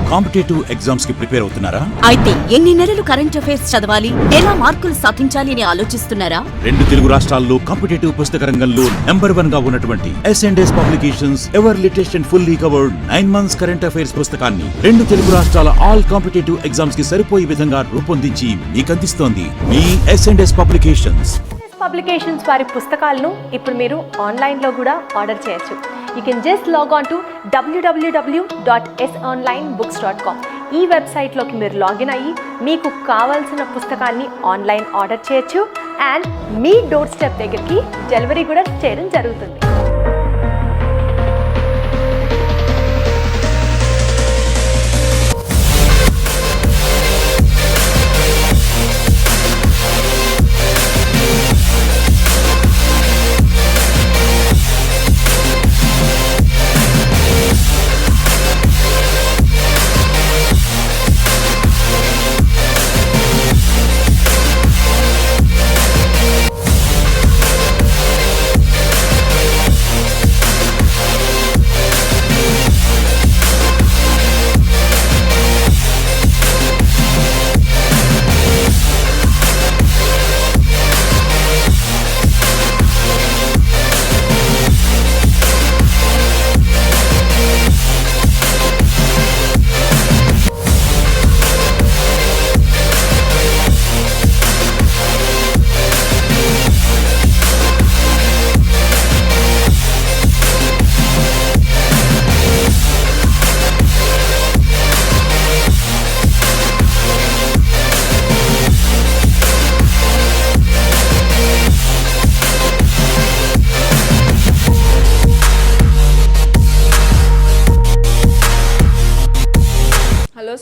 Competitive exams కి prepare అవుతున్నారా? అయితే ఎన్ని నెలలు కరెంట్ అఫైర్స్ చదవాలి, ఎలా మార్కులు సాధించాలి అని ఆలోచిస్తున్నారా? 2 తెలుగు రాష్ట్రాల్లో కాంపిటేటివ్ పుస్తక రంగంలో #1 గా ఉన్నటువంటి S&S publications ever latest and fully covered 9 months current affairs పుస్తకాన్ని 2 తెలుగు రాష్ట్రాల ఆల్ కాంపిటేటివ్ ఎగ్జామ్స్ కి సరిపోయే విధంగా రూపొందించి మీకు అందిస్తోంది మీ S&S పబ్లికేషన్స్ వారి పుస్తకాలను ఇప్పుడు మీరు ఆన్లైన్లో కూడా ఆర్డర్ చేయొచ్చు. You can just log on to www.sonlinebooks.com. ఈ వెబ్సైట్లోకి మీరు లాగిన్ అయ్యి మీకు కావాల్సిన పుస్తకాన్ని ఆన్లైన్ ఆర్డర్ చేయొచ్చు అండ్ మీ డోర్ స్టెప్ దగ్గరికి డెలివరీ కూడా చేయడం జరుగుతుంది.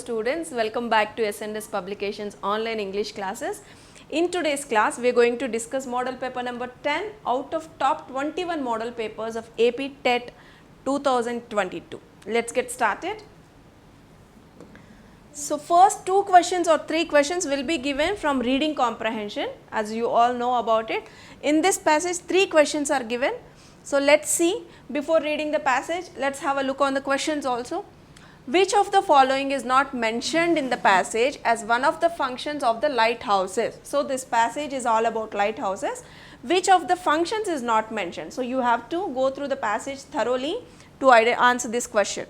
Students, welcome back to S&S Publications online English classes. In today's class, we are going to discuss model paper number 10 out of top 21 model papers of AP TET 2022. Let's get started. So first 2 questions or 3 questions will be given from reading comprehension, as you all know about it. In this passage 3 questions are given. So let's see, before reading the passage, let's have a look on the questions also. Which of the following is not mentioned in the passage as one of the functions of the lighthouses? So this passage is all about lighthouses. Which of the functions is not mentioned? So you have to go through the passage thoroughly to answer this question.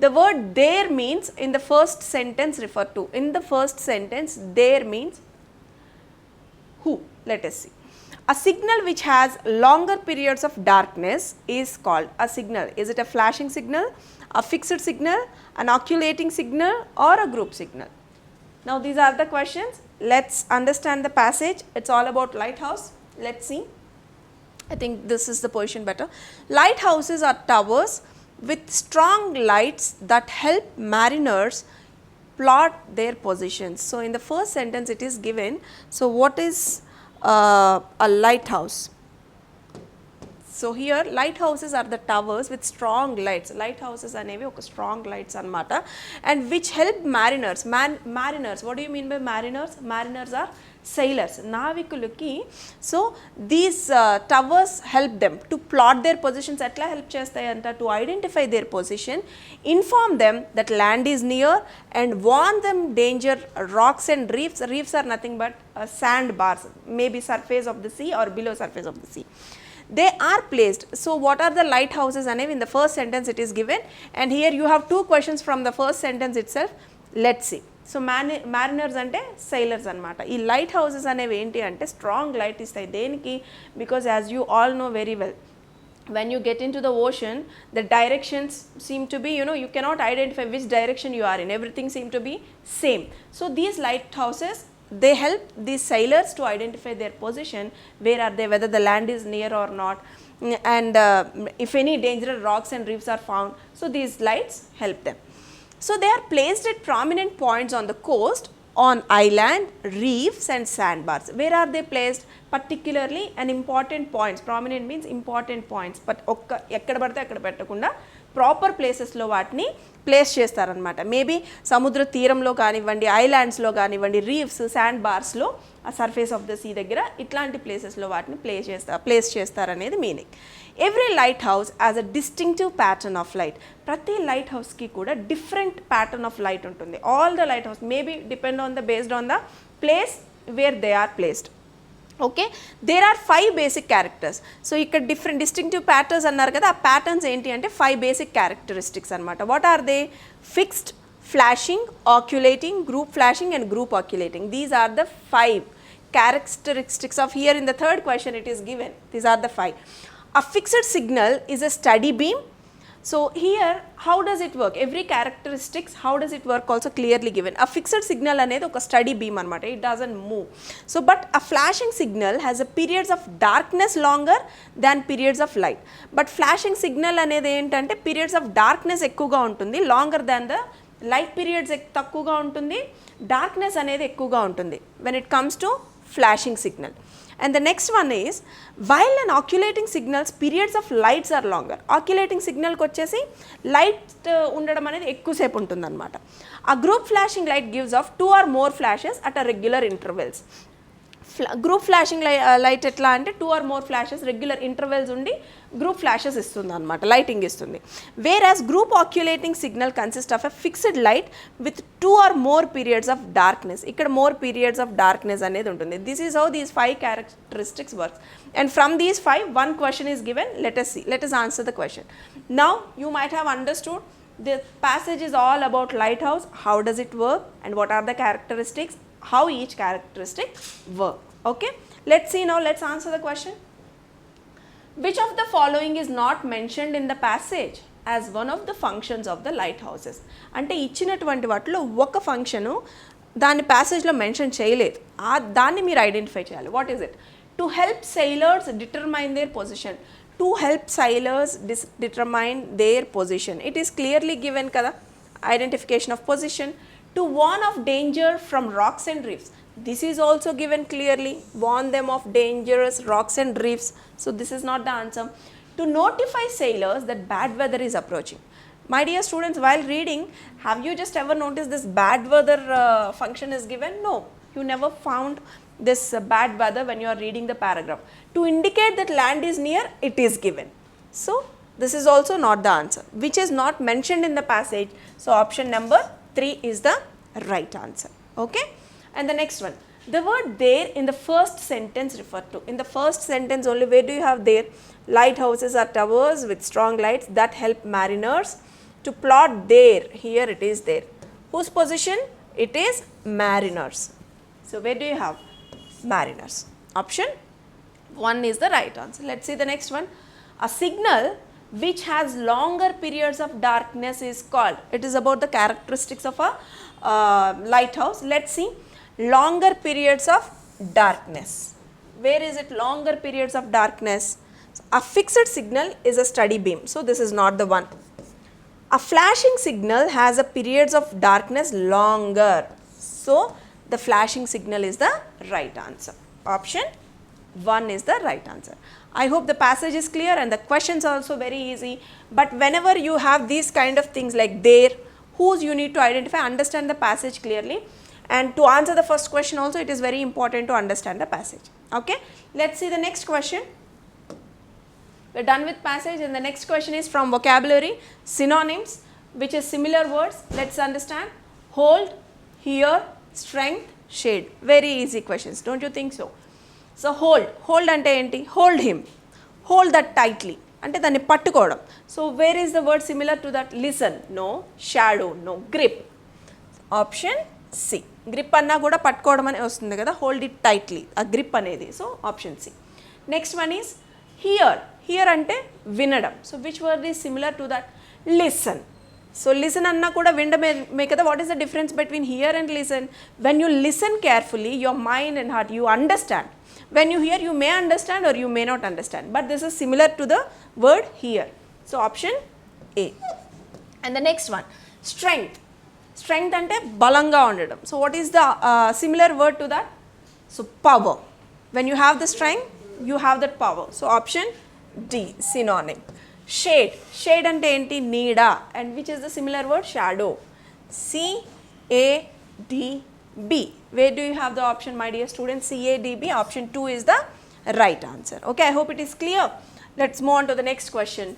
The word there means in the first sentence refer to. In the first sentence, there means who? Let us see. A signal which has longer periods of darkness is called a signal. Is it a flashing signal, a fixed signal, an occultating signal, or a group signal? Now these are the questions. Let's understand the passage. It's all about lighthouse. Let's see. I think this is the position better. Lighthouses are towers with strong lights that help mariners plot their positions. So in the first sentence it is given. So what is a lighthouse? So here lighthouses are the towers with strong lights. Lighthouses అనేవి ఒక strong lights అన్నమాట, and which help mariners. Mariners, what do you mean by mariners? Mariners are sailors, నావికులకి. So these towers help them to plot their positions. ఎట్లా help చేస్తాయంట? To identify their position, inform them that land is near, and warn them danger rocks and reefs. Reefs are nothing but sand bars, maybe surface of the sea or below surface of the sea. They are placed. So what are the lighthouses అనేవి in the first sentence it is given, and here you have 2 questions from the first sentence itself. Let's see. So mariners అంటే sailors అన్నమాట. ఈ light houses అనేవి ఏంటి అంటే strong light ఇస్తాయి. దేనికి? Because as you all know very well, when you get into the ocean, the directions seem to be, you cannot identify which direction you are in. Everything seem to be same. So these lighthouses, they help these sailors to identify their position, where are they, whether the land is near or not, and if any dangerous rocks and reefs are found. So these lights help them. So they are placed at prominent points on the coast, on island, reefs and sandbars. Where are they placed? Particularly an important points. Prominent means important points, but ekkada padithe akkada pettakunda proper ప్లేసెస్లో వాటిని place చేస్తారనమాట. Maybe సముద్ర తీరంలో కానివ్వండి, ఐలాండ్స్లో కానివ్వండి, reefs, sand బార్స్లో, ఆ surface of the see దగ్గర ఇట్లాంటి ప్లేసెస్లో వాటిని ప్లేస్ చేస్తారనేది meaning. Every lighthouse has a distinctive pattern of light. ప్రతి లైట్ హౌస్కి కూడా డిఫరెంట్ ప్యాటర్న్ ఆఫ్ లైట్ ఉంటుంది. All the lighthouse maybe depend on the based on the place where they are placed. Okay, there are 5 basic characters. So ఇక్కడ different distinctive patterns అన్నారు కదా, ఆ patterns ఏంటి అంటే 5 బేసిక్ క్యారెక్టరిస్టిక్స్ అనమాట. What are they? Fixed, flashing, occulting, group flashing and group ఆక్యులేటింగ్. These are the 5 characteristics of, here in the third question it is given. These are the 5. A fixed signal is a steady beam. So here how does it work? Every characteristics how does it work also clearly given. A fixed signal అనేది ఒక steady beam అనమాట, it doesn't move. So but a flashing signal has a periods of darkness longer than periods of light. But flashing signal అనేది ఏంటంటే periods of darkness ఎక్కువగా ఉంటుంది, longer than the light periods తక్కువగా ఉంటుంది, darkness అనేది ఎక్కువగా ఉంటుంది when it comes to flashing signal. And the next one is, while an oculating signals periods of lights are longer. Oculating signal కి వచ్చేసి light ఉండడం అనేది ఎక్కువసేపు ఉంటుంది అనమాట. A group flashing light gives off 2 or more flashes at a regular intervals. Group flashing light ఎట్లా అంటే 2 or more flashes regular intervals ఉండి గ్రూప్ ఫ్లాషెస్ ఇస్తుంది అనమాట, లైటింగ్ ఇస్తుంది. Whereas group occulting signal consist of a fixed light with 2 or more periods of darkness. ఇక్కడ more periods of darkness అనేది ఉంటుంది. This is how these 5 characteristics works. And from these 5 one question is given. Let us see, let us answer the question. Now you might have understood the passage is all about lighthouse, how does it work and what are the characteristics, how each characteristic work. Okay, let's see now, let's answer the question. Which of the following is not mentioned in the passage as one of the functions of the lighthouses? అంటే ఇచ్చినటువంటి వాటిలో ఒక function దాని ప్యాసేజ్లో mention చేయలేదు, దాన్ని మీరు identify చేయాలి. What is it? To help sailors determine their position. To help sailors determine their position. It is clearly given kada, identification of position. To warn of danger from rocks and reefs. This is also given clearly, warn them of dangerous rocks and reefs. So this is not the answer. To notify sailors that bad weather is approaching. My dear students, while reading, have you just ever noticed this bad weather function is given? No, you never found this bad weather when you are reading the paragraph. To indicate that land is near, it is given. So this is also not the answer, which is not mentioned in the passage. So option number 3 is the right answer. Okay, and the next one, the word there in the first sentence referred to. In the first sentence only, where do you have there? Lighthouses are towers with strong lights that help mariners to plot there. Here it is there. Whose position? It is mariners. So where do you have? Mariners. Option 1 is the right answer. Let's see the next one. A signal which has longer periods of darkness is called. It is about the characteristics of a lighthouse. Let's see. Longer periods of darkness. Where is it? Longer periods of darkness. So a fixed signal is a steady beam. So this is not the one. A flashing signal has a periods of darkness longer. So the flashing signal is the right answer. Option 1 is the right answer. I hope the passage is clear and the questions are also very easy. But whenever you have these kind of things like there, whose you need to identify, understand the passage clearly. And to answer the first question also, it is very important to understand the passage. Okay, let's see the next question. We're done with passage and the next question is from vocabulary, synonyms, which is similar words. Let's understand. Hold, hear, strength, shade. Very easy questions, don't you think so? So hold ante enti? Hold him, hold that tightly ante danni pattukodam. So where is the word similar to that? Listen, no. Shadow, no. Grip. Option C. Grip anna kuda pattukodam ane vastundi kada, hold it tightly, a grip anedi. So option C. Next one is hear. Hear ante vinadam. So which word is similar to that? Listen. So listen anna kuda vindame kada. What is the difference between hear and listen? When you listen carefully, your mind and heart, you understand. When you hear, you may understand or you may not understand, but this is similar to the word hear. So option A. And the next one, strength. Strength ante balanga undadam. So what is the similar word to that? So power. When you have the strength, you have that power. So option D, synonym. Shade. Shade ante enti? Needa. And which is the similar word? Shadow. C-A-D-B. Where do you have the option, my dear students? C-A-D-B. Option 2 is the right answer. Okay, I hope it is clear. Let's move on to the next question.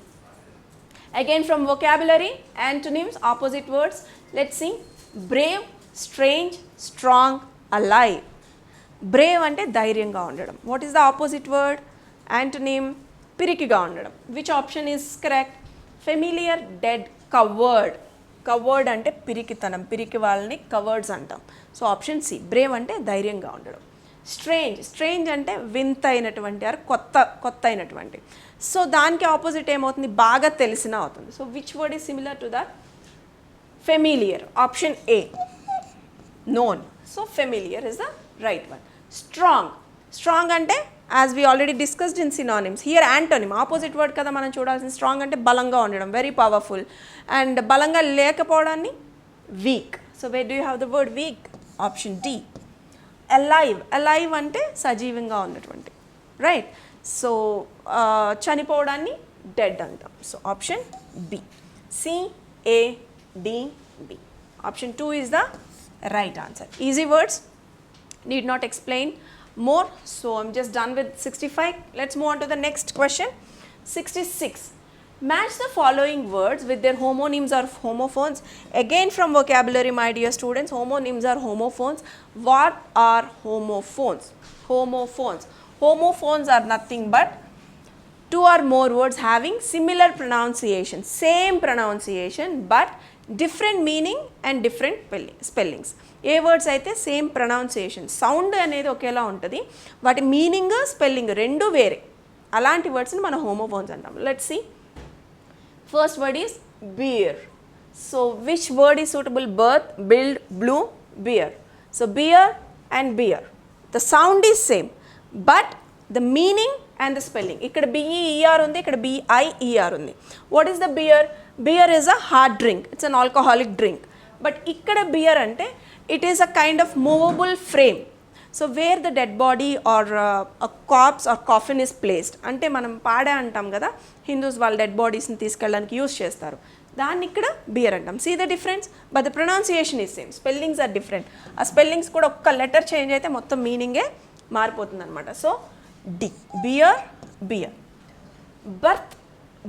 Again from vocabulary, antonyms, opposite words. Let's see. Brave, strange, strong, alive. Brave ante ధైర్యంగా ఉండడం. What is the opposite word? Antonym, పిరికిగా ఉండడం. Which option is correct? Familiar, dead, coward. Coward అంటే పిరికితనం, పిరికి వాళ్ళని coverts అంటాం. So option C, Brave అంటే ధైర్యంగా ఉండడం. స్ట్రేంజ్, స్ట్రేంజ్ అంటే వింత అయినటువంటి ఆర్ కొత్త అయినటువంటి. సో దానికి ఆపోజిట్ ఏమవుతుంది? బాగా తెలిసిన అవుతుంది. So which word is similar to that? Familiar. Option A, known. So familiar is the right one. Strong. Strong ante, as we already discussed in synonyms. Here antonym, opposite word kada manam chudalsin. Strong ante balanga undadam, very powerful. And balanga lekapodanni weak. So where do you have the word weak? Option D. Alive. Alive ante sajivanga unnatvanti. Right? So chanipodanni dead antam. So option B. C A D B. Option 2 is the right answer. Easy words, need not explain more. So I'm just done with 65. Let's move on to the next question. 66. Match the following words with their homonyms or homophones. Again from vocabulary, my dear students, homonyms are homophones. What are homophones? Homophones. Homophones are nothing but two or more words having similar pronunciation, same pronunciation, but different meaning and different spellings. A words అయితే same pronunciation, sound అనేది ఒకేలా ఉంటుంది, వాటి meaning spelling రెండు వేరే, అలాంటి వర్డ్స్ని మనం homophones అంటాం. Let's see. First word is beer. So which word is suitable? Birth, build, blue, beer. So beer and bier, the sound is same but the meaning and the spelling, ఇక్కడ B E E R ఉంది, ఇక్కడ B I E R ఉంది. What is the beer? Beer is a hard drink, it's an alcoholic drink. But ikkada beer ante, it is a kind of movable frame. So where the dead body or a corpse or coffin is placed. Ante manam paada antam kada, Hindus వాళ్ళు dead bodies ni తీసుకెళ్ళడానికి use చేస్తారు, దాన్ని ఇక్కడ beer అంటాం. See the difference? But the pronunciation is same, spellings are different. ఆ spellings కూడా ఒక్క letter change అయితే మొత్తం మీనింగే మారిపోతుంది అనమాట. So the, beer, bier. Birth,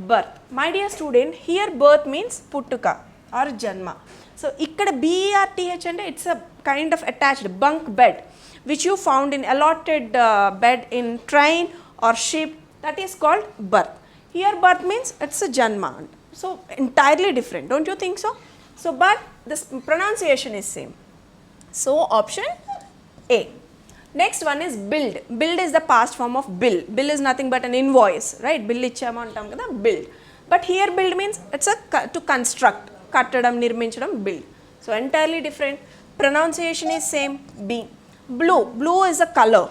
birth. My dear student, here birth means puttuka or janma. So ikkada BERTH ante, it's a kind of attached bunk bed which you found in allotted bed in train or ship, that is called birth. Here birth means it's a janma. So entirely different, don't you think so? So but this pronunciation is same. So option A. Next one is build. Build is the past form of bill. Bill is nothing but an invoice, right? Bill ichchama antam kada, build. But here build means it's a to construct, kattadam, nirminchadam, build. So entirely different. Pronunciation is same, B. Blue. Blue is a color.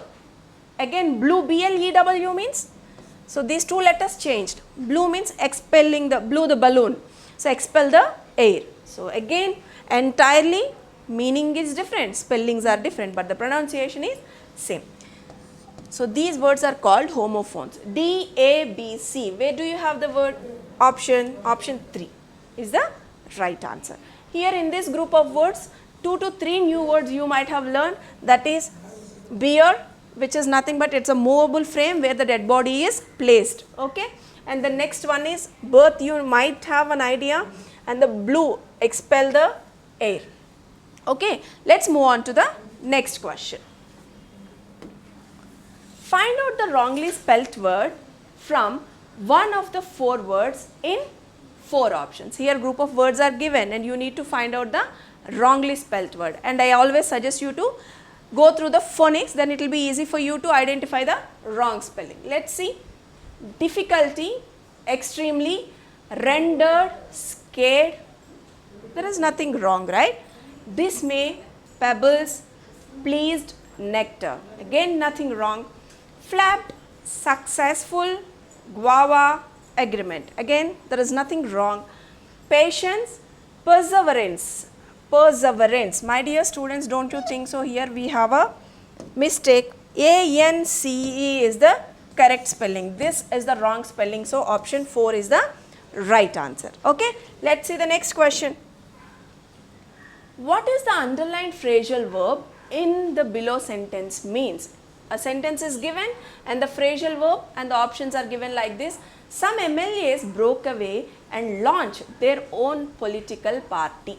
Again blue, BLEW means, so these two letters changed. Blue means expelling the, blew the balloon. So expel the air. So again entirely meaning is different, spellings are different, but the pronunciation is same. So these words are called homophones. D, A, B, C. Where do you have the word? Option 3 is the right answer. Here in this group of words, 2 to 3 new words you might have learned. That is bier, which is nothing but it's a movable frame where the dead body is placed. Okay. And the next one is birth, you might have an idea. And the blue, expel the air. Okay, let's move on to the next question. Find out the wrongly spelt word from one of the 4 words in 4 options. Here group of words are given and you need to find out the wrongly spelt word. And I always suggest you to go through the phonics, then it will be easy for you to identify the wrong spelling. Let's see. Difficulty, extremely, rendered, scared. There is nothing wrong, right? Dismay, pebbles, pleased, nectar. Again nothing wrong. Flapped, successful, guava, agreement. Again there is nothing wrong. Patience, perseverance. Perseverance. My dear students, don't you think so? Here we have a mistake. ANCE is the correct spelling. This is the wrong spelling. So option 4 is the right answer. Okay, let's see the next question. What is the underlined phrasal verb in the below sentence means? A sentence is given and the phrasal verb and the options are given like this. Some MLAs broke away and launched their own political party.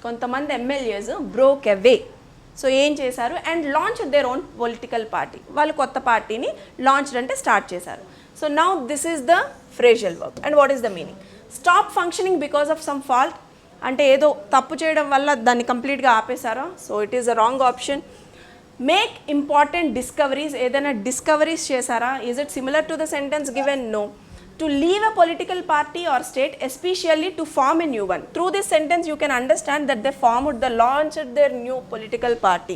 కొంతమంది MLAs broke away, so ఏం చేశారు, and launch their own political party, వాళ్ళు కొత్త పార్టీని launch అంటే start చేశారు. So now this is the phrasal verb and what is the meaning? Stop functioning because of some fault, అంటే ఏదో తప్పు చేయడం వల్ల దాన్ని కంప్లీట్గా ఆపేశారా, so it is a wrong option. Make important discoveries, ఏదైనా డిస్కవరీస్ చేశారా, is it similar to the sentence given? No. To leave a political party or state, especially to form a new one. Through this sentence you can understand that they launched their new political party.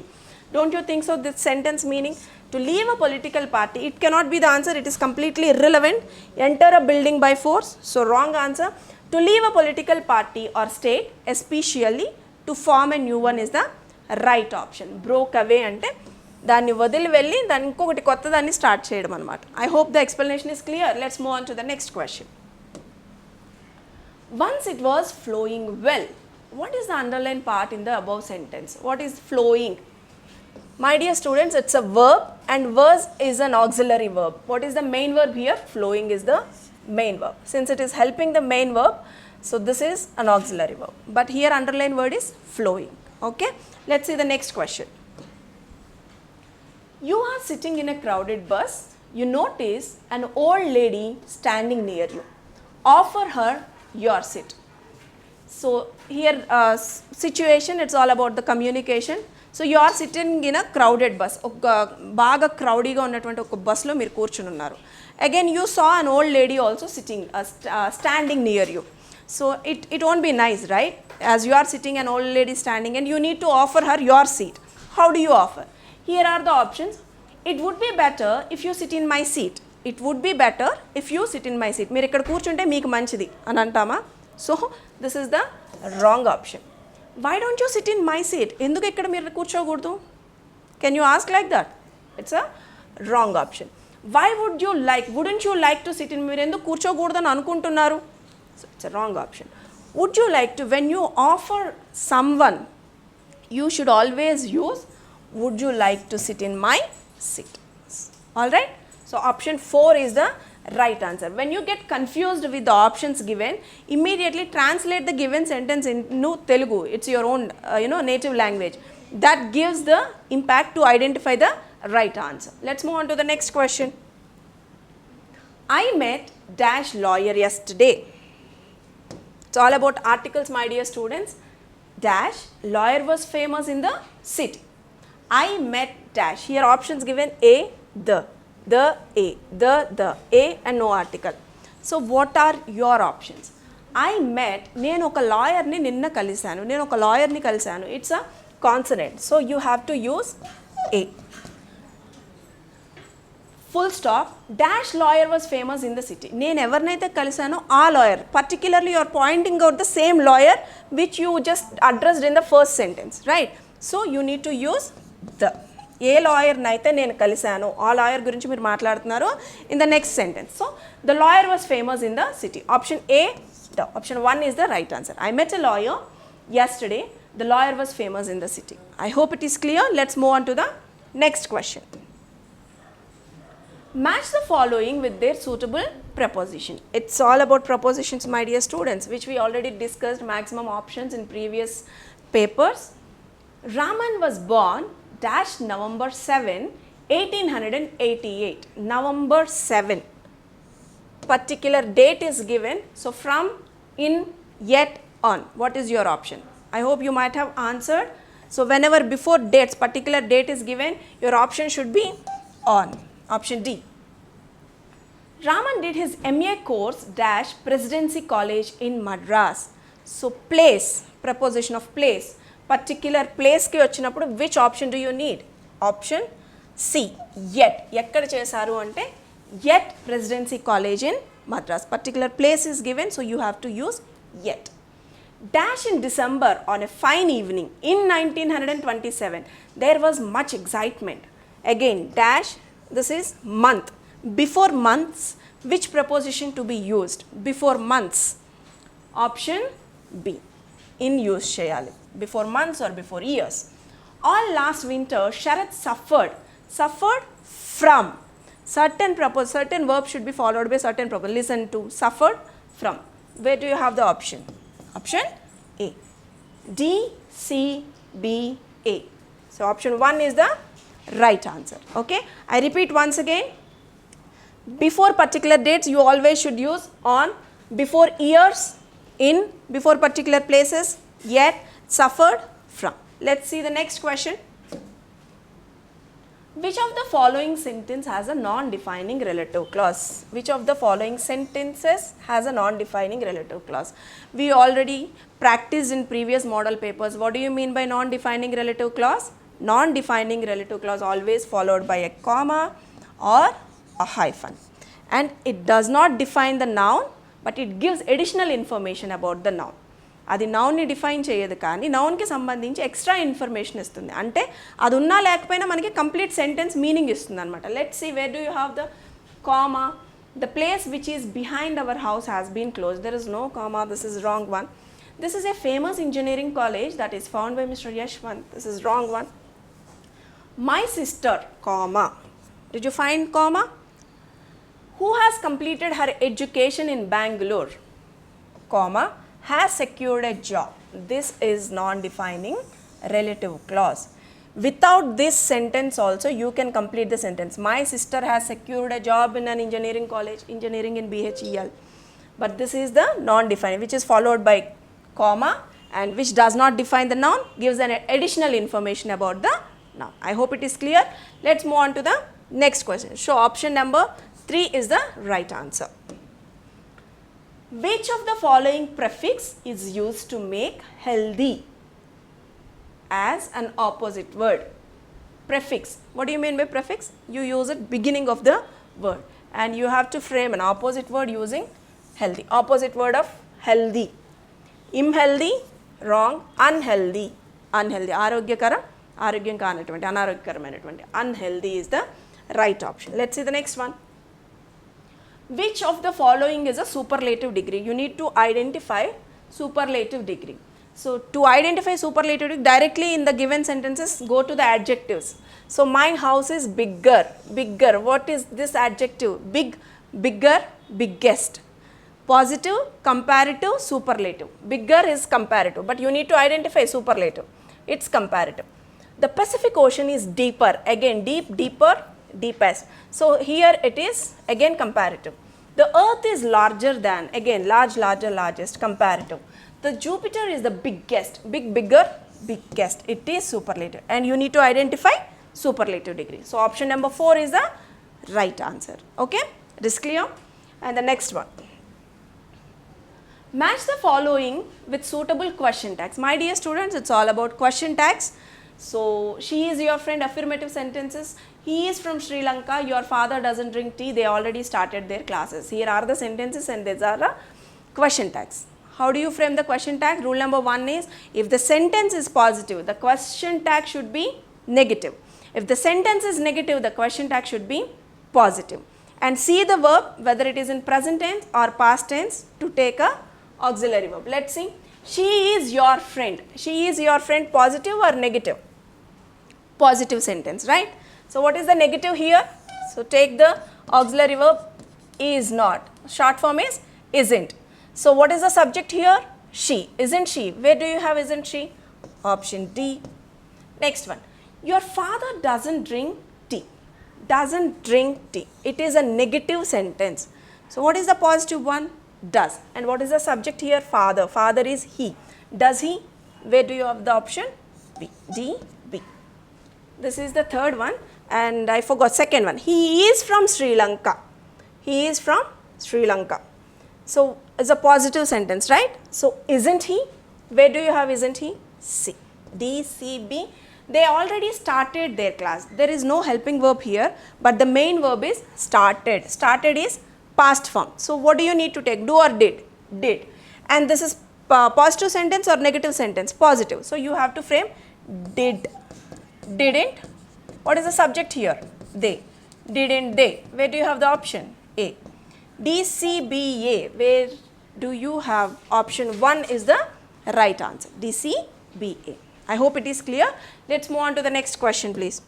Don't you think so? This sentence meaning to leave a political party, it cannot be the answer, it is completely irrelevant. Enter a building by force, so wrong answer. To leave a political party or state, especially to form a new one is the right option. Broke away ante దాన్ని వదిలి వెళ్ళి దాన్ని ఇంకొకటి కొత్త దాన్ని start చేయడం అనమాట. I hope the explanation is clear. Let's move on to the next question. Once it was flowing well, what is the underline part in the above sentence? What is flowing? My dear students, it's a verb and was is an auxiliary verb. What is the main verb here? Flowing is the main verb. Since it is helping the main verb, so this is an auxiliary verb. But here underline word is flowing. Okay, let's see the next question. You are sitting in a crowded bus. You notice an old lady standing near you. Offer her your seat. So here situation, it's all about the communication. So you are sitting in a crowded bus. బాగా క్రౌడీగా ఉన్నటువంటి ఒక బస్లో మీరు కూర్చుని ఉన్నారు. Again you saw an old lady also sitting, standing near you. So it won't be nice, right? As you are sitting, an old lady standing, and you need to offer her your seat. How do you offer? Here are the options. It would be better if you sit in my seat. It would be better if you sit in my seat. మీరు ఇక్కడ కూర్చుంటే మీకు మంచిది అని అంటామా? So this is the wrong option. Why don't you sit in my seat? ఎందుకు ఇక్కడ మీరు కూర్చోకూడదు? Can you ask like that? It's a wrong option. Why would you like, wouldn't you like to sit in, మీరు ఎందుకు కూర్చోకూడదు అని అనుకుంటున్నారు? So it's a wrong option. Would you like to, when you offer someone, you should always use would you like to sit in my seat? All right, so option 4 is the right answer. When you get confused with the options given, immediately translate the given sentence into Telugu. It's your own native language. That gives the impact to identify the right answer. Let's move on to the next question. I met dash lawyer yesterday. It's all about articles, my dear students. Dash lawyer was famous in the city. I met dash. Here options given A, the A, the A and no article. So what are your options? I met, నేను ఒక లాయర్ని నిన్న కలిశాను, నేను ఒక లాయర్ని కలిశాను. It's a consonant, so you have to use A. Full stop. Dash lawyer was famous in the city. నేను ఎవరినైతే కలిశానో ఆ lawyer, particularly you are pointing out the same lawyer which you just addressed in the first sentence, right? So you need to use the. ఏ లాయర్ని అయితే నేను కలిశాను ఆ lawyer గురించి మీరు మాట్లాడుతున్నారు in the next sentence. So the lawyer was famous in the city. Option A, the option 1 is the right answer. I met a lawyer yesterday. The lawyer was famous in the city. I hope it is clear. Let's move on to the next question. Match the following with their suitable preposition. It's all about prepositions, my dear students, which we already discussed maximum options in previous papers. Raman was born dash November 7, 1888. November 7. Particular date is given. So from, in, yet, on. What is your option? I hope you might have answered. So whenever before dates, particular date is given, your option should be on. Option D. Raman did his MA course dash Presidency College in Madras. So place, preposition of place. Particular place కి వచ్చినప్పుడు which option do you need? Option C, yet. ఎక్కడ చేశారు అంటే yet Presidency College in Madras. Particular place is given, so you have to use yet. Dash in December on a fine evening in 1927. There was much excitement. Again dash, this is month. Before months Which preposition to be used before months? Option B. In use cheyali. Before months or before years. All last winter Sharat suffered. Suffered from. Certain verb should be followed by certain preposition. Listen to suffered from. Where do you have the option? Option A. D, C, B, A. So option 1 is the right answer. Okay. I repeat once again. Before particular dates you always should use on, before years, in, before particular places, yet, suffered from. Let's see the next question. Which of the following sentence has a non-defining relative clause? Which of the following sentences has a non-defining relative clause? We already practiced in previous model papers. What do you mean by non-defining relative clause? Non-defining relative clause always followed by a comma or a hyphen. And it does not define the noun, but it gives additional information about the noun. అది నౌన్ని define చేయదు కానీ నౌన్కి సంబంధించి extra information ఇస్తుంది. అంటే అది ఉన్నా లేకపోయినా మనకి కంప్లీట్ సెంటెన్స్ మీనింగ్ ఇస్తుంది అనమాట. Let's see where do you have the comma. The place which is behind our house has been close. There is no comma. This is wrong one. This is a famous engineering college that is found by mister Yashwant. This is wrong one. My sister comma. Did you find comma? Who has completed her education in Bangalore, comma, has secured a job. This is non-defining relative clause. Without this sentence also you can complete the sentence. My sister has secured a job in an engineering college, engineering in BHEL. But this is the non-defining, which is followed by comma and which does not define the noun, gives an additional information about the noun. I hope it is clear. Let's move on to the next question. So option number 3 is the right answer. Which of the following prefix is used to make healthy as an opposite word? Prefix. What do you mean by prefix? You use it beginning of the word and you have to frame an opposite word using healthy. Opposite word of healthy. Unhealthy, wrong. Unhealthy, unhealthy. Arogyakaram, arogyam kaanatuvanti, anarogyakaramainatuvanti. Unhealthy is the right option. Let's see the next one. Which of the following is a superlative degree? You need to identify superlative degree. So to identify superlative degree, directly in the given sentences go to the adjectives. So my house is bigger. Bigger. What is this adjective? Big, bigger, biggest. Positive, comparative, superlative. Bigger is comparative, but you need to identify superlative. It's comparative. The Pacific Ocean is deeper. Again, deep, deeper, deepest. So here it is again comparative. The earth is larger than, again large, larger, largest, comparative. The Jupiter is the biggest. Big, bigger, biggest. It is superlative and you need to identify superlative degree. So option number 4 is the right answer. Okay, it is clear. And the next one. Match the following with suitable question tags. My dear students, it's all about question tags. So she is your friend, affirmative sentences. He is from Sri Lanka. Your father doesn't drink tea. They already started their classes. Here are the sentences and these are the question tags. How do you frame the question tag? Rule number 1 is, if the sentence is positive, the question tag should be negative. If the sentence is negative, the question tag should be positive. And see the verb, whether it is in present tense or past tense, to take a auxiliary verb. Let's see. She is your friend. She is your friend, positive or negative? Positive sentence, right? So what is the negative here? So take the auxiliary verb is not. Short form is isn't. So what is the subject here? She. Isn't she? Where do you have isn't she? Option D. Next one. Your father doesn't drink tea. Doesn't drink tea. It is a negative sentence. So what is the positive one? Does. And what is the subject here? Father. Father is he. Does he? Where do you have the option? B. D. B. This is the third one and I forgot second one. He is from Sri Lanka. He is from Sri Lanka. So it's a positive sentence, right? So isn't he? Where do you have isn't he? C. D, C, B. They already started their class. There is no helping verb here, but the main verb is started. Started is past form. So what do you need to take? Do or did? Did. And this is positive sentence or negative sentence? Positive. So you have to frame did. Didn't. What is the subject here? They. Didn't they? Where do you have the option? A. DCBA. Where do you have option 1 is the right answer. DCBA. I hope it is clear. Let's move on to the next question, please.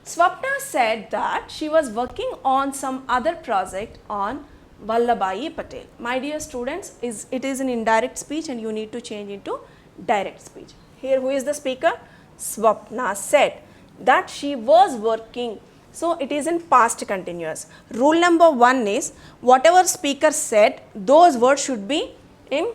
Swapna said that she was working on some other project on Vallabhai Patel. My dear students, it is an indirect speech and you need to change into direct speech. Here who is the speaker? Swapna said that she was working. So it is in past continuous. Rule number 1 is whatever speaker said, those words should be in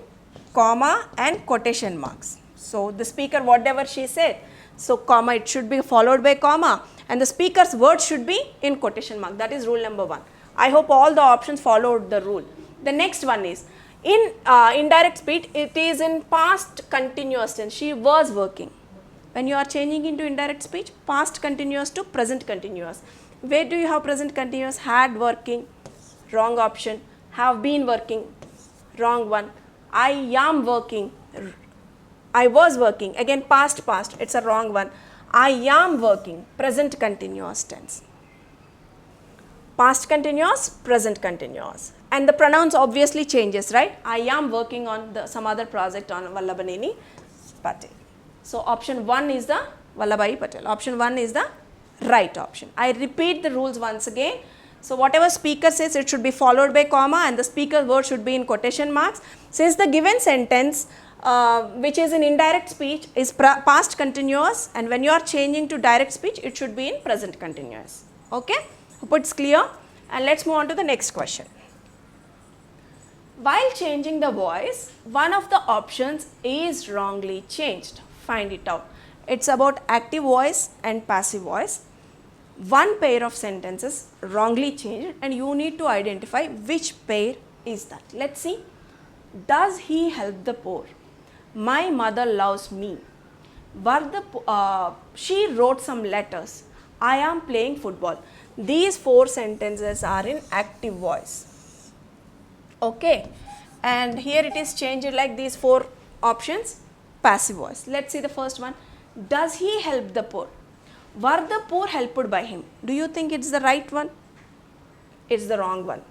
comma and quotation marks. So the speaker whatever she said, so comma it should be followed by comma and the speaker's word should be in quotation mark. That is rule number 1. I hope all the options followed the rule. The next one is in indirect speech, it is in past continuous tense. She was working. When you are changing into indirect speech, past continuous to present continuous. Where do you have present continuous? Had working, wrong option. Have been working, wrong one. I am working, I was working, again past, it's a wrong one. I am working, present continuous tense. Past continuous, present continuous. And the pronouns obviously changes, right? I am working on some other project on Vallabhaneni Patel. So option 1 is the Vallabhai Patel. Option 1 is the right option. I repeat the rules once again. So whatever speaker says, it should be followed by comma and the speaker's word should be in quotation marks. Since the given sentence which is in indirect speech is past continuous, and when you are changing to direct speech, it should be in present continuous. Okay? Hope it's clear. And let's move on to the next question. While changing the voice, one of the options is wrongly changed. Find it out. It's about active voice and passive voice. One pair of sentences wrongly changed and you need to identify which pair is that. Let's see. Does he help the poor? My mother loves me. She wrote some letters. I am playing football. These 4 sentences are in active voice. Okay. And here it is changed like these 4 options. Passive voice. Let's see the first one. Does he help the poor? Were the poor helped by him? Do you think it's the right one? It's the wrong one.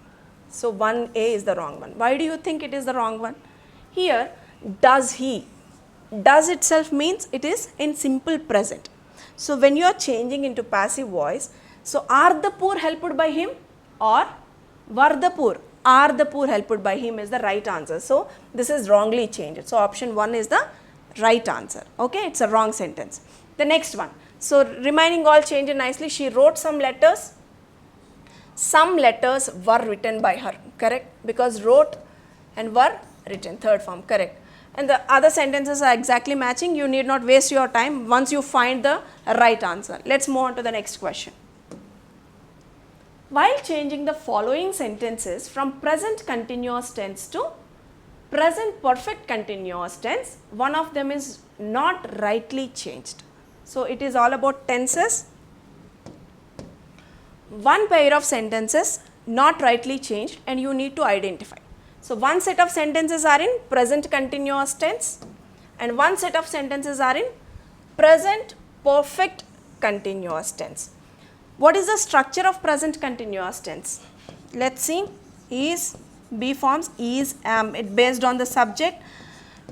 So 1A is the wrong one. Why do you think it is the wrong one? Here, does he? Does itself means it is in simple present. So when you are changing into passive voice, so are the poor helped by him or were the poor? Are the poor helped by him is the right answer. So this is wrongly changed. So option 1 is the right answer. Okay, it's a wrong sentence. The next one. So remaining all changed nicely. She wrote some letters. Some letters were written by her. Correct? Because wrote and were written. Third form. Correct. And the other sentences are exactly matching. You need not waste your time once you find the right answer. Let's move on to the next question. While changing the following sentences from present continuous tense to present perfect continuous tense, one of them is not rightly changed. So it is all about tenses. One pair of sentences not rightly changed and you need to identify. So one set of sentences are in present continuous tense and one set of sentences are in present perfect continuous tense. What is the structure of present continuous tense? Let's see. Is, be forms, is, am, it based on the subject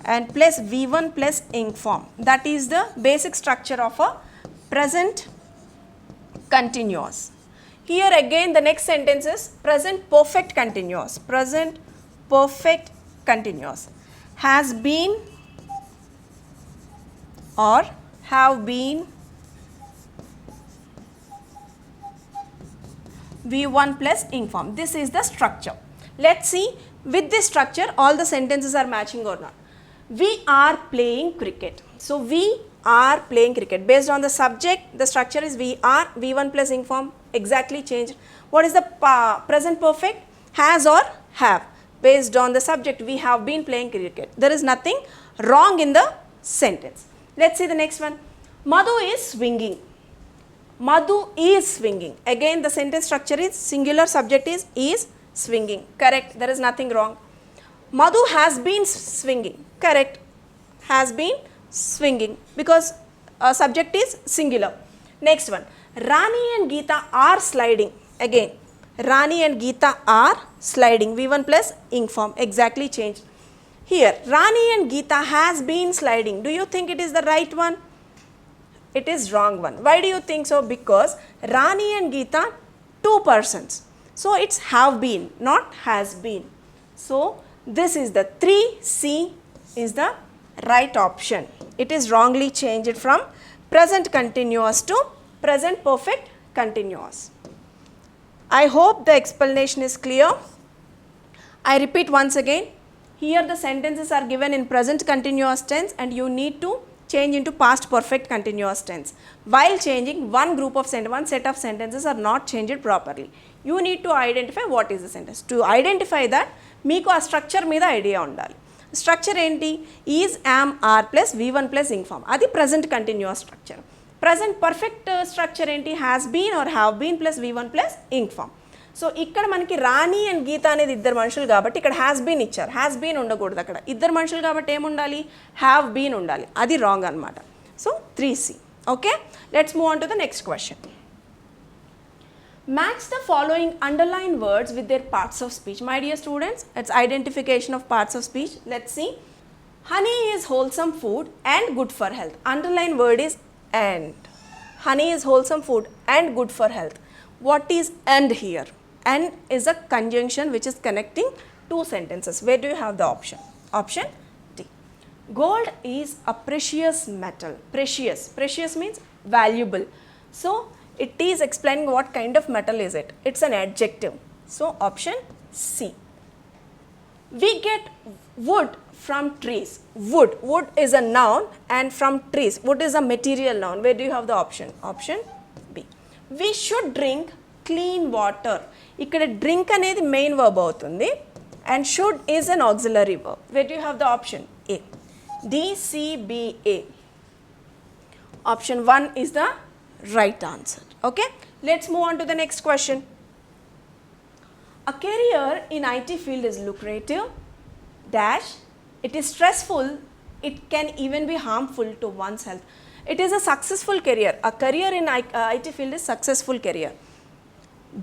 and plus V1 plus ing form. That is the basic structure of a present continuous. Here again the next sentence is present perfect continuous. Present perfect continuous. Has been or have been V1 plus ing form. This is the structure. Let's see with this structure all the sentences are matching or not. We are playing cricket. So we are playing cricket. Based on the subject, the structure is we are, V1 plus ing form exactly changed. What is the present perfect? Has or have. Based on the subject, we have been playing cricket. There is nothing wrong in the sentence. Let's see the next one. Madhu is swinging. Madhu is swinging. Again the sentence structure is singular, subject is swinging. Correct. There is nothing wrong. Madhu has been swinging. Correct. Has been swinging because subject is singular. Next one. Rani and Geeta are sliding. Again Rani and Geeta are sliding. V1 plus ink form exactly changed. Here Rani and Geeta has been sliding. Do you think it is the right one? It is wrong one. Why do you think so? Because Rani and Geeta, two persons. So it's have been, not has been. So this is the 3C is the right option. It is wrongly changed from present continuous to present perfect continuous. I hope the explanation is clear. I repeat once again. Here the sentences are given in present continuous tense and you need to change into past perfect continuous tense. While changing, one set of sentences are not changed properly. You need to identify what is the sentence. To identify that, meeku aa structure meeda idea undali. Structure enti? Is, am, are plus V1 plus ing form. Adi present continuous structure. Present perfect structure enti? Has been or have been plus V1 plus ing form. So ఇక్కడ మనకి రాణి and గీత అనేది ఇద్దరు మనుషులు కాబట్టి ఇక్కడ has been ఇచ్చారు. Has been ఉండకూడదు, అక్కడ ఇద్దరు మనుషులు కాబట్టి ఏముండాలి, హ్యావ్ బీన్ ఉండాలి. అది రాంగ్ అనమాట. So 3C. Okay, let's move on to the next question. Match the following underlined words with their parts of speech. My dear students, it's identification of parts of speech. Let's see. Honey is wholesome food and good for health. Underlined word is and. Honey is wholesome food and good for health. What is and here? And is a conjunction which is connecting two sentences. Where do you have the option? Option D. Gold is a precious metal. Precious. Precious means valuable. So it is explaining what kind of metal is it. It's an adjective. So option C. We get wood from trees. Wood. Wood is a noun and from trees. Wood is a material noun. Where do you have the option? Option B. We should drink clean water. ఇక్కడ drink అనేది main verb అవుతుంది and should is an auxiliary verb. Where you have the option A. DCBA. Option 1 is the right answer. Okay, let's move on to the next question. A career in IT field is lucrative dash. It is stressful. It can even be harmful to one's health. It is a successful career. A career in IT field is successful career.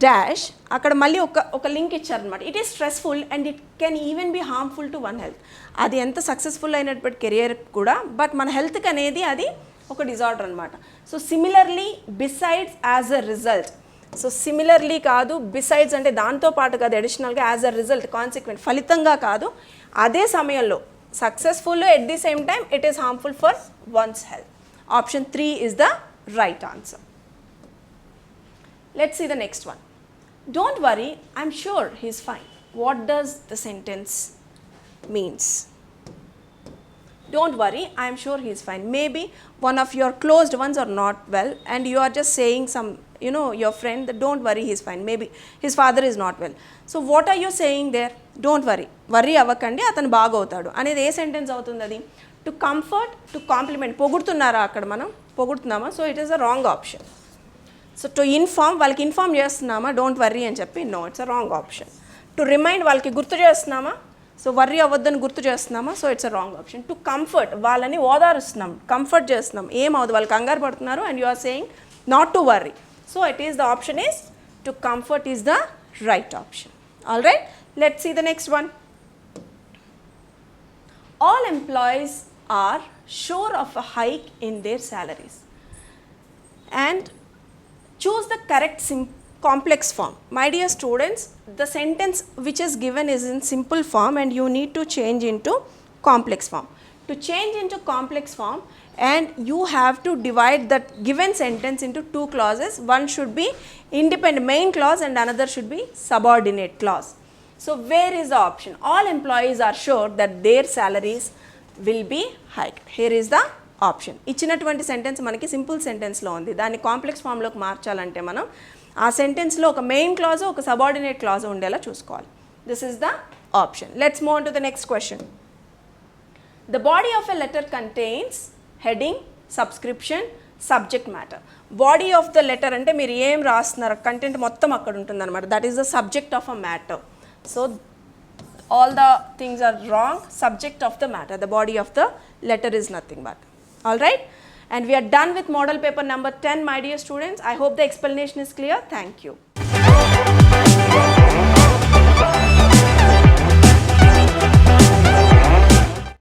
Dash అక్కడ మళ్ళీ ఒక link ఇచ్చారనమాట. It is stressful and it can even be harmful to one health. అది ఎంత successful అయినటువంటి career కూడా but మన హెల్త్కి అనేది అది ఒక డిజార్డర్ అనమాట. So similarly besides as a result. So similarly కాదు, బిసైడ్స్ అంటే దాంతో పాటు కాదు, అడిషనల్గా యాజ్ అ రిజల్ట్ కాన్సిక్వెంట్ ఫలితంగా కాదు, అదే సమయంలో successful at the same time it is harmful for once health. Option 3 is the right answer. Let's see the next one. Don't worry, I'm sure he's fine. What does the sentence means? Don't worry, I'm sure he's fine. Maybe one of your closed ones are not well and you are just saying some, your friend that don't worry, he's fine. Maybe his father is not well. So what are you saying there? Don't worry. Worry avakandi, atanu baagavutadu. Anedi ఏ sentence అవుతుంది అది? To comfort, to compliment. పొగుడుతున్నారా అక్కడ మనం? పొగుడుతున్నామా? So it is a wrong option. So to inform, వాళ్ళకి inform చేస్తున్నామా don't worry అని చెప్పి? No, it's a wrong option. To remind, వాళ్ళకి గుర్తు చేస్తున్నామా? సో వర్రీ అవ్వద్దని గుర్తు చేస్తున్నామా? So it's a wrong option. To comfort, వాళ్ళని ఓదారుస్తున్నాం, కంఫర్ట్ చేస్తున్నాం, ఏమవుతుంది వాళ్ళు కంగారు పడుతున్నారు and you are saying not to worry. So it is the option is to comfort is the right option. All right, let's see the next one. All employees are sure of a hike in their salaries. And choose the correct complex form. My dear students, the sentence which is given is in simple form and you need to change into complex form. To change into complex form, and you have to divide that given sentence into two clauses. One should be independent main clause and another should be subordinate clause. So where is the option? All employees are sure that their salaries will be hiked. Here is the option. ఇచ్చినటువంటి sentence మనకి simple సెంటెన్స్లో ఉంది. దాన్ని complex ఫామ్లోకి మార్చాలంటే మనం ఆ సెంటెన్స్లో ఒక main clause ఒక subordinate clause ఉండేలా చూసుకోవాలి. This is the option. Let's move on to the next question. The body of a letter contains heading, subscription, subject matter. Body of the letter అంటే మీరు ఏం రాస్తున్నారు కంటెంట్ మొత్తం అక్కడ ఉంటుంది అనమాట. That is the subject of a matter. So all the things are wrong. Subject of the matter, the body of the letter is nothing but. All right, and we are done with model paper number 10, my dear students. I hope the explanation is clear. Thank you.